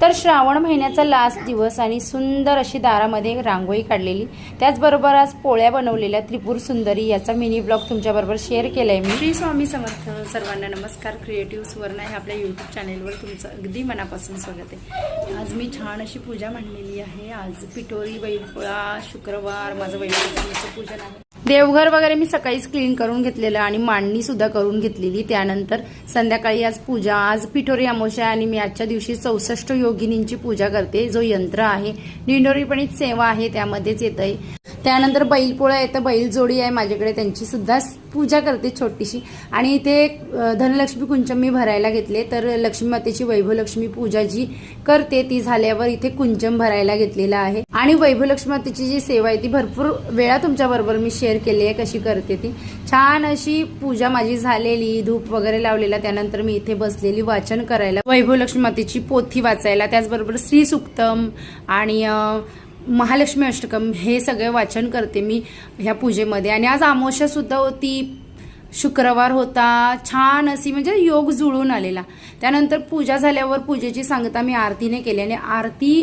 तर श्रावण महिन्याचा लास्ट दिवस आणि सुंदर अशी दारामध्ये रांगोळी काढलेली, त्याचबरोबर आज पोळ्या बनवलेल्या त्रिपुर सुंदरी याचा मिनी ब्लॉग तुमच्याबरोबर शेअर केलाय मी। श्री स्वामी समर्थ सर्वांना नमस्कार। क्रिएटिव्ह सुवर्ण ह्या आपल्या यूट्यूब चॅनेलवर तुमचं अगदी मनापासून स्वागत आहे। आज मी छान अशी पूजा मांडलेली आहे। आज पिठोरी बैलपोळा, शुक्रवार, माझं वैभवलक्ष्मीचं पूजन आहे। देवघर वगैरे मी सकाळीच क्लीन करून घेतलेलं आणि मांडणी सुद्धा करून घेतलेली। त्यानंतर संध्याकाळी आज पूजा, आज पिठोरी अमावस्या आणि मी आजच्या दिवशी 64 योगिनींची पूजा करते। जो यंत्र आहे दिंडोरीपणीच सेवा आहे त्यामध्येच येतंय। त्यानंतर बैलपोळा येतं, बैलजोडी आहे माझ्याकडे, त्यांची सुद्धा पूजा करते छोटीशी। आणि इथे धनलक्ष्मी कुंचम मी भरायला घेतले, तर लक्ष्मी मातेची वैभवलक्ष्मी पूजा जी करते ती झाल्यावर इथे कुंचम भरायला घेतलेला आहे। आणि वैभवलक्ष्मी मातेची जी सेवा आहे ती भरपूर वेळा तुमच्याबरोबर मी शेअर केली आहे कशी करते ती। छान अशी पूजा माझी झालेली, धूप वगैरे लावलेला, त्यानंतर मी इथे बसलेली वाचन करायला, वैभवलक्ष्मी मातेची पोथी वाचायला, त्याचबरोबर श्री सुक्तम आणि महालक्ष्मी अष्टकम हे सगळे वाचन करते मी ह्या पूजेमध्ये। आणि आज अमावस्या सुद्धा होती, शुक्रवार होता, छान अशी म्हणजे योग जुळून आलेला। त्यानंतर पूजा झाल्यावर पूजेची सांगता मी आरतीने केली आणि आरती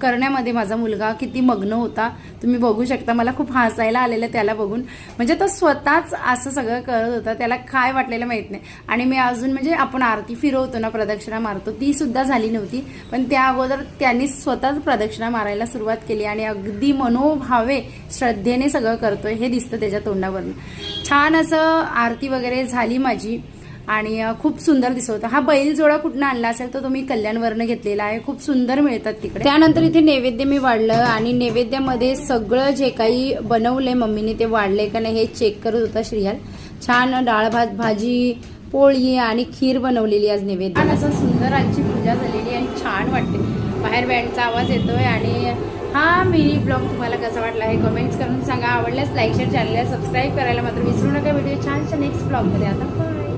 करण्यामध्ये माझा मुलगा किती मग्न होता तुम्ही बघू शकता। मला खूप हसायला आलेलं त्याला बघून, म्हणजे तो स्वतःच असं सगळं करत होता, त्याला काय वाटलेलं माहित नाही। आणि मी अजून म्हणजे आपण आरती फिरवतो ना, प्रदक्षिणा मारतो, ती सुद्धा झाली नव्हती, पण त्या अगोदर त्यांनी स्वतःच प्रदक्षिणा मारायला सुरुवात केली आणि अगदी मनोभावे श्रद्धेने सगळं करतोय हे दिसतं त्याच्या तोंडावरून। छान असं आरती वगैरे झाली माझी आणि खूप सुंदर दिसत होता। हा बैल जोडा कुठनं आणला असेल तर तुम्ही कल्याणवरनं घेतलेला आहे, खूप सुंदर मिळतात तिकडे। त्यानंतर इथे नैवेद्य मी वाढलं आणि नैवेद्यामध्ये सगळं जे काही बनवलंय मम्मीने ते वाढलंय का नाही हे चेक करत होता श्रीयाल। छान डाळ भात, भाजी, पोळी आणि खीर बनवलेली आज नैवेद्य। छान असं सुंदर आजची पूजा झालेली आणि छान वाटते। बाहेर बँडचा आवाज येतोय आणि हा मिनी ब्लॉग तुम्हाला कसा वाटला हे कमेंट्स करून सांगा। आवडल्यास लाईक शेअर, चॅनलला सबस्क्राईब करायला मात्र विसरू नका। व्हिडिओ छानशा नेक्स्ट ब्लॉगमध्ये आता बाय।